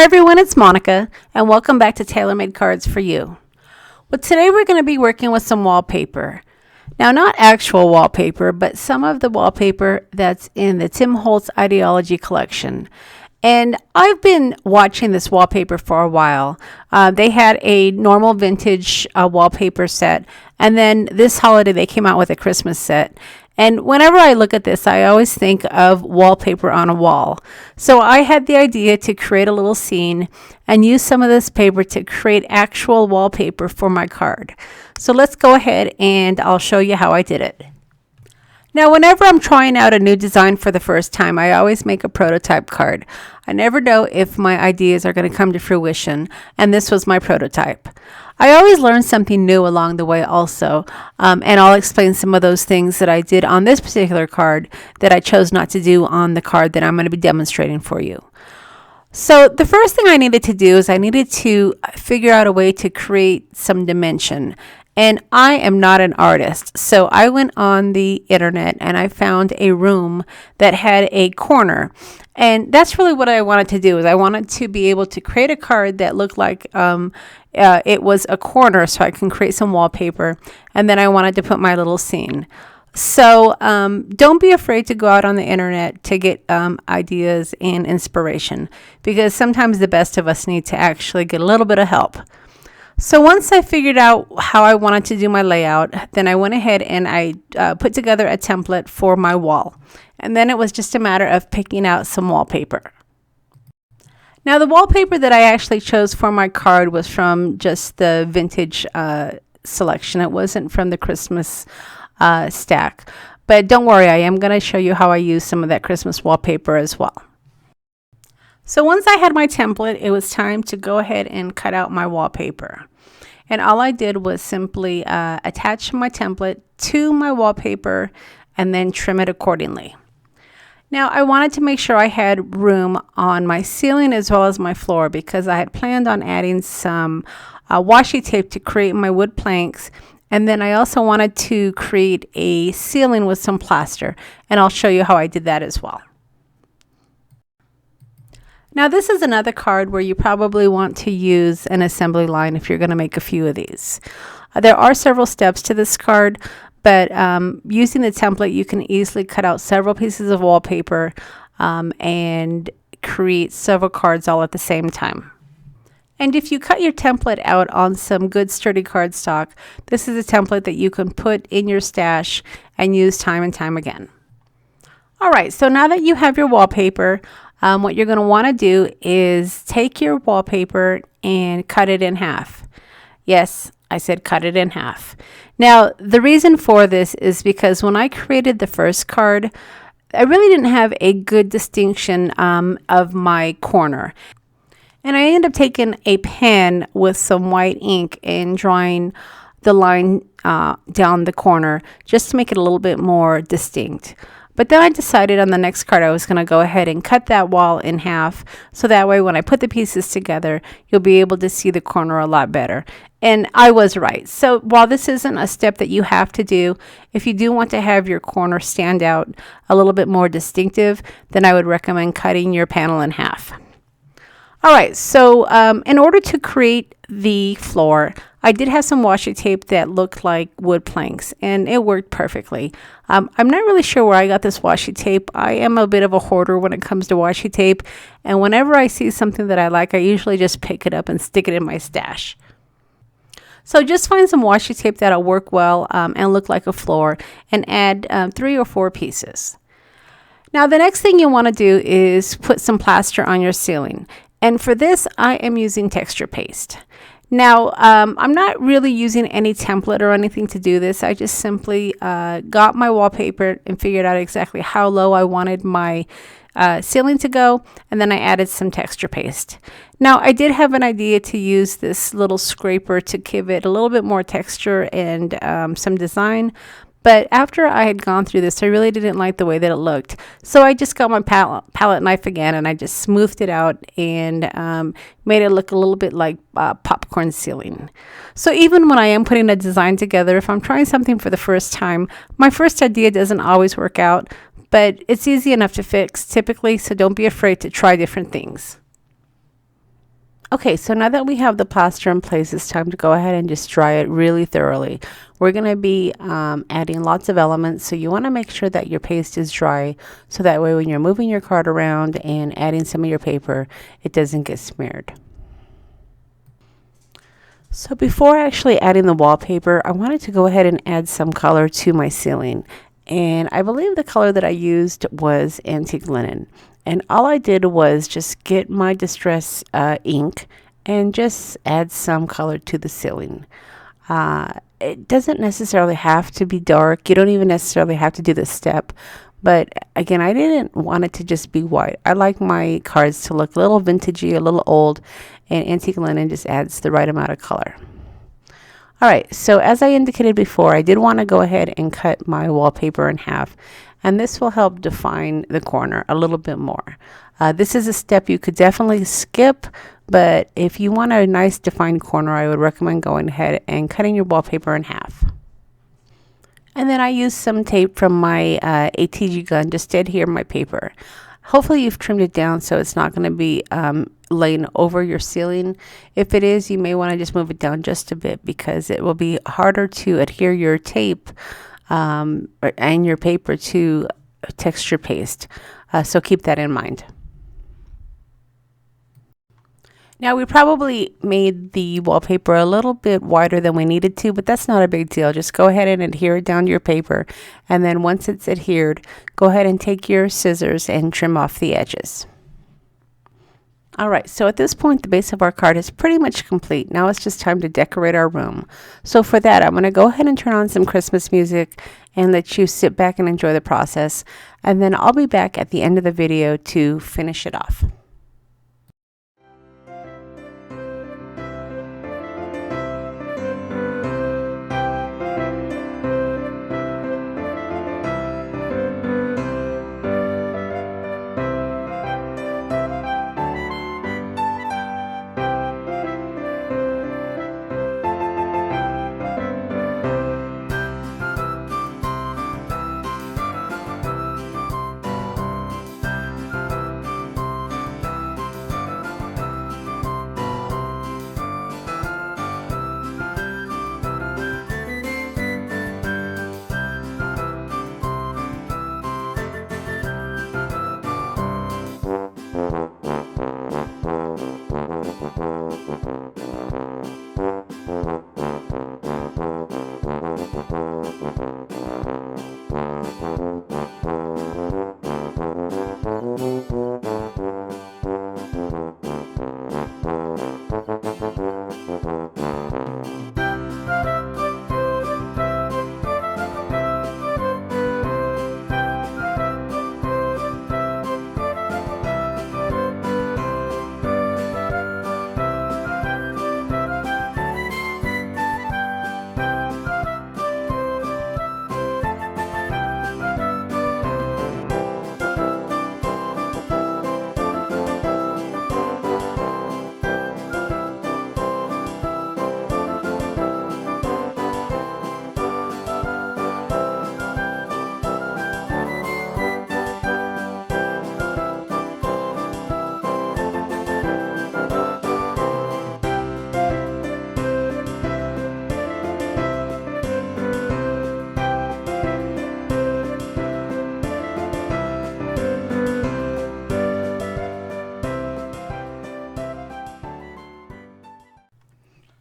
everyone, it's Monica, and welcome back to Tailor-Made Cards for You. Well, today we're going to be working with some wallpaper. Now, not actual wallpaper, but some of the wallpaper that's in the Tim Holtz Idea-ology collection. And I've been watching this wallpaper for a while. They had a normal vintage wallpaper set, and then this holiday they came out with a Christmas set. And whenever I look at this, I always think of wallpaper on a wall. So I had the idea to create a little scene and use some of this paper to create actual wallpaper for my card. So let's go ahead and I'll show you how I did it. Now, whenever I'm trying out a new design for the first time, I always make a prototype card. I never know if my ideas are going to come to fruition, and this was my prototype. I always learn something new along the way also, and I'll explain some of those things that I did on this particular card that I chose not to do on the card that I'm going to be demonstrating for you. So the first thing I needed to do is I needed to figure out a way to create some dimension. And I am not an artist, so I went on the internet and I found a room that had a corner. And that's really what I wanted to do, is I wanted to be able to create a card that looked like it was a corner, so I can create some wallpaper. And then I wanted to put my little scene. So don't be afraid to go out on the internet to get ideas and inspiration, because sometimes the best of us need to actually get a little bit of help. So once I figured out how I wanted to do my layout, then I went ahead and I put together a template for my wall. And then it was just a matter of picking out some wallpaper. Now, the wallpaper that I actually chose for my card was from just the vintage selection. It wasn't from the Christmas stack. But don't worry, I am going to show you how I use some of that Christmas wallpaper as well. So once I had my template, it was time to go ahead and cut out my wallpaper. And all I did was simply attach my template to my wallpaper and then trim it accordingly. Now, I wanted to make sure I had room on my ceiling as well as my floor, because I had planned on adding some washi tape to create my wood planks. And then I also wanted to create a ceiling with some plaster, and I'll show you how I did that as well. Now, this is another card where you probably want to use an assembly line if you're going to make a few of these. There are several steps to this card, but using the template, you can easily cut out several pieces of wallpaper and create several cards all at the same time. And if you cut your template out on some good sturdy cardstock, this is a template that you can put in your stash and use time and time again. All right, so now that you have your wallpaper, what you're going to want to do is take your wallpaper and cut it in half. Yes, I said cut it in half. Now, the reason for this is because when I created the first card, I really didn't have a good distinction of my corner. And I ended up taking a pen with some white ink and drawing the line down the corner just to make it a little bit more distinct. But then I decided on the next card I was going to go ahead and cut that wall in half, so that way when I put the pieces together, you'll be able to see the corner a lot better. And I was right. So while this isn't a step that you have to do, if you do want to have your corner stand out a little bit more distinctive, then I would recommend cutting your panel in half. All right, so in order to create the floor, I did have some washi tape that looked like wood planks, and it worked perfectly. I'm not really sure where I got this washi tape. I am a bit of a hoarder when it comes to washi tape, and whenever I see something that I like, I usually just pick it up and stick it in my stash. So just find some washi tape that'll work well and look like a floor, and add 3 or 4 pieces. Now, the next thing you want to do is put some plaster on your ceiling. And for this, I am using texture paste. Now, I'm not really using any template or anything to do this. I just simply got my wallpaper and figured out exactly how low I wanted my ceiling to go, and then I added some texture paste. Now, I did have an idea to use this little scraper to give it a little bit more texture and some design, but after I had gone through this, I really didn't like the way that it looked. So I just got my palette knife again, and I just smoothed it out and made it look a little bit like popcorn ceiling. So even when I am putting a design together, if I'm trying something for the first time, my first idea doesn't always work out, but it's easy enough to fix typically, so don't be afraid to try different things. Okay, so now that we have the plaster in place, it's time to go ahead and just dry it really thoroughly. We're going to be adding lots of elements, so you want to make sure that your paste is dry, so that way when you're moving your card around and adding some of your paper, it doesn't get smeared. So before actually adding the wallpaper, I wanted to go ahead and add some color to my ceiling. And I believe the color that I used was antique linen. And all I did was just get my distress ink and just add some color to the ceiling. It doesn't necessarily have to be dark. You don't even necessarily have to do this step. But again, I didn't want it to just be white. I like my cards to look a little vintagey, a little old, and antique linen just adds the right amount of color. All right, so as I indicated before, I did want to go ahead and cut my wallpaper in half. And this will help define the corner a little bit more. This is a step you could definitely skip, but if you want a nice defined corner, I would recommend going ahead and cutting your wallpaper in half. And then I used some tape from my ATG gun just to adhere my paper. Hopefully you've trimmed it down so it's not going to be laying over your ceiling. If it is, you may want to just move it down just a bit because it will be harder to adhere your tape and your paper to texture paste. So keep that in mind. Now we probably made the wallpaper a little bit wider than we needed to, but that's not a big deal. Just go ahead and adhere it down to your paper. And then once it's adhered, go ahead and take your scissors and trim off the edges. All right, so at this point, the base of our card is pretty much complete. Now it's just time to decorate our room. So for that, I'm going to go ahead and turn on some Christmas music and let you sit back and enjoy the process. And then I'll be back at the end of the video to finish it off.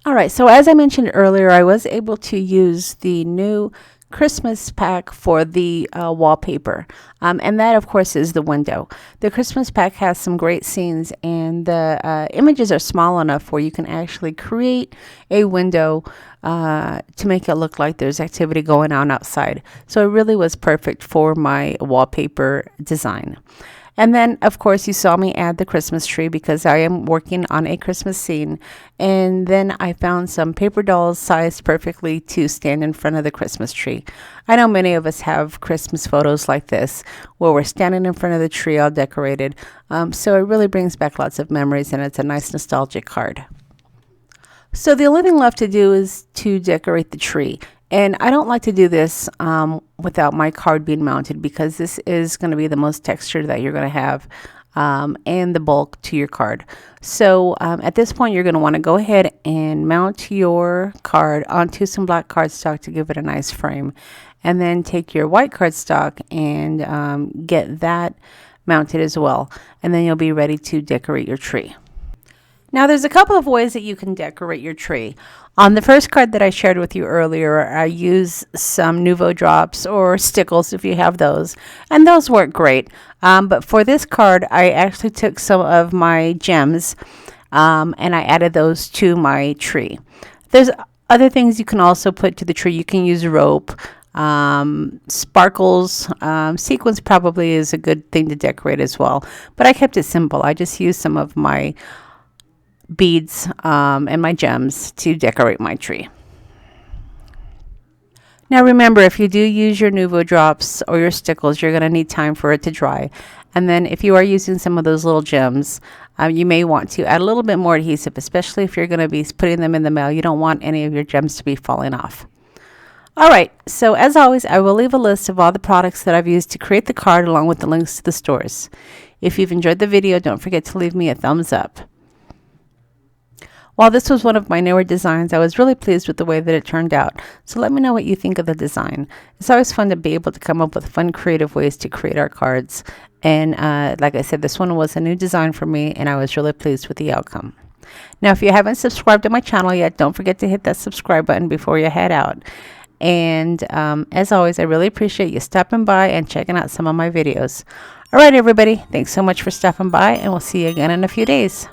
All right, so as I mentioned earlier, I was able to use the new Christmas pack for the wallpaper. And that, of course, is the window. The Christmas pack has some great scenes, and the images are small enough where you can actually create a window to make it look like there's activity going on outside. So it really was perfect for my wallpaper design. And then, of course, you saw me add the Christmas tree because I am working on a Christmas scene. And then I found some paper dolls sized perfectly to stand in front of the Christmas tree. I know many of us have Christmas photos like this where we're standing in front of the tree all decorated. So it really brings back lots of memories, and it's a nice nostalgic card. So the only thing left to do is to decorate the tree. And I don't like to do this without my card being mounted because this is going to be the most texture that you're going to have and the bulk to your card. So at this point, you're going to want to go ahead and mount your card onto some black cardstock to give it a nice frame. And then take your white cardstock and get that mounted as well. And then you'll be ready to decorate your tree. Now there's a couple of ways that you can decorate your tree. On the first card that I shared with you earlier, I use some Nuvo drops or stickles if you have those, and those work great. But for this card, I actually took some of my gems and I added those to my tree. There's other things you can also put to the tree. You can use rope, sparkles, sequins probably is a good thing to decorate as well. But I kept it simple. I just used some of my beads and my gems to decorate my tree. Now remember, if you do use your Nuvo drops or your stickles, you're going to need time for it to dry. And then if you are using some of those little gems, you may want to add a little bit more adhesive, especially if you're going to be putting them in the mail. You don't want any of your gems to be falling off. Alright, so as always, I will leave a list of all the products that I've used to create the card along with the links to the stores. If you've enjoyed the video, don't forget to leave me a thumbs up. While this was one of my newer designs, I was really pleased with the way that it turned out. So let me know what you think of the design. It's always fun to be able to come up with fun, creative ways to create our cards. And like I said, this one was a new design for me, and I was really pleased with the outcome. Now, if you haven't subscribed to my channel yet, don't forget to hit that subscribe button before you head out. And as always, I really appreciate you stopping by and checking out some of my videos. All right, everybody, thanks so much for stopping by, and we'll see you again in a few days.